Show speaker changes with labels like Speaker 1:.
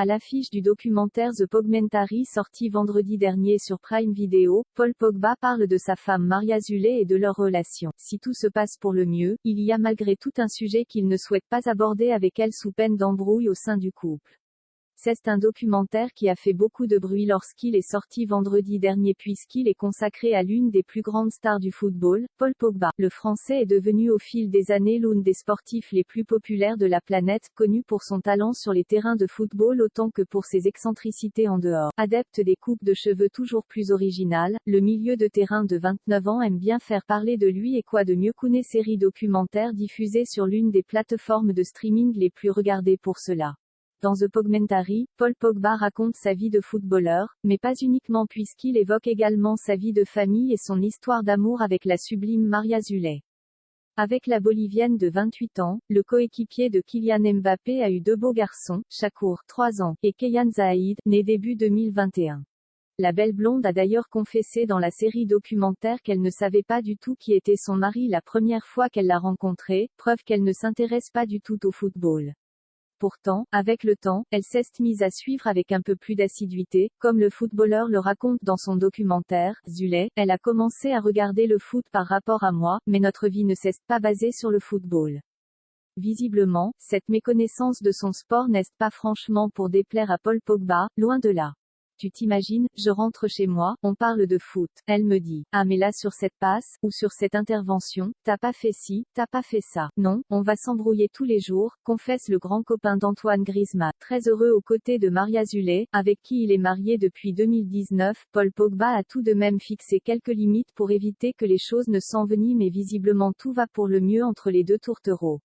Speaker 1: À l'affiche du documentaire The Pogmentary sorti vendredi dernier sur Prime Video, Paul Pogba parle de sa femme Maria Zulay et de leur relation. Si tout se passe pour le mieux, il y a malgré tout un sujet qu'il ne souhaite pas aborder avec elle sous peine d'embrouille au sein du couple. C'est un documentaire qui a fait beaucoup de bruit lorsqu'il est sorti vendredi dernier puisqu'il est consacré à l'une des plus grandes stars du football, Paul Pogba. Le Français est devenu au fil des années l'une des sportifs les plus populaires de la planète, connu pour son talent sur les terrains de football autant que pour ses excentricités en dehors. Adepte des coupes de cheveux toujours plus originales, le milieu de terrain de 29 ans aime bien faire parler de lui et quoi de mieux qu'une série documentaire diffusée sur l'une des plateformes de streaming les plus regardées pour cela. Dans The Pogmentary, Paul Pogba raconte sa vie de footballeur, mais pas uniquement puisqu'il évoque également sa vie de famille et son histoire d'amour avec la sublime Maria Zulay. Avec la Bolivienne de 28 ans, le coéquipier de Kylian Mbappé a eu deux beaux garçons, Shakur, 3 ans, et Keyan Zaïd, né début 2021. La belle blonde a d'ailleurs confessé dans la série documentaire qu'elle ne savait pas du tout qui était son mari la première fois qu'elle l'a rencontré, preuve qu'elle ne s'intéresse pas du tout au football. Pourtant, avec le temps, elle s'est mise à suivre avec un peu plus d'assiduité, comme le footballeur le raconte dans son documentaire, Zulay, elle a commencé à regarder le foot par rapport à moi, mais notre vie ne s'est pas basée sur le football. Visiblement, cette méconnaissance de son sport n'est pas franchement pour déplaire à Paul Pogba, loin de là. Tu t'imagines, je rentre chez moi, on parle de foot. Elle me dit, ah mais là sur cette passe, ou sur cette intervention, t'as pas fait ci, t'as pas fait ça. Non, on va s'embrouiller tous les jours, confesse le grand copain d'Antoine Griezmann. Très heureux aux côtés de Maria Zulay, avec qui il est marié depuis 2019, Paul Pogba a tout de même fixé quelques limites pour éviter que les choses ne s'enveniment et visiblement tout va pour le mieux entre les deux tourtereaux.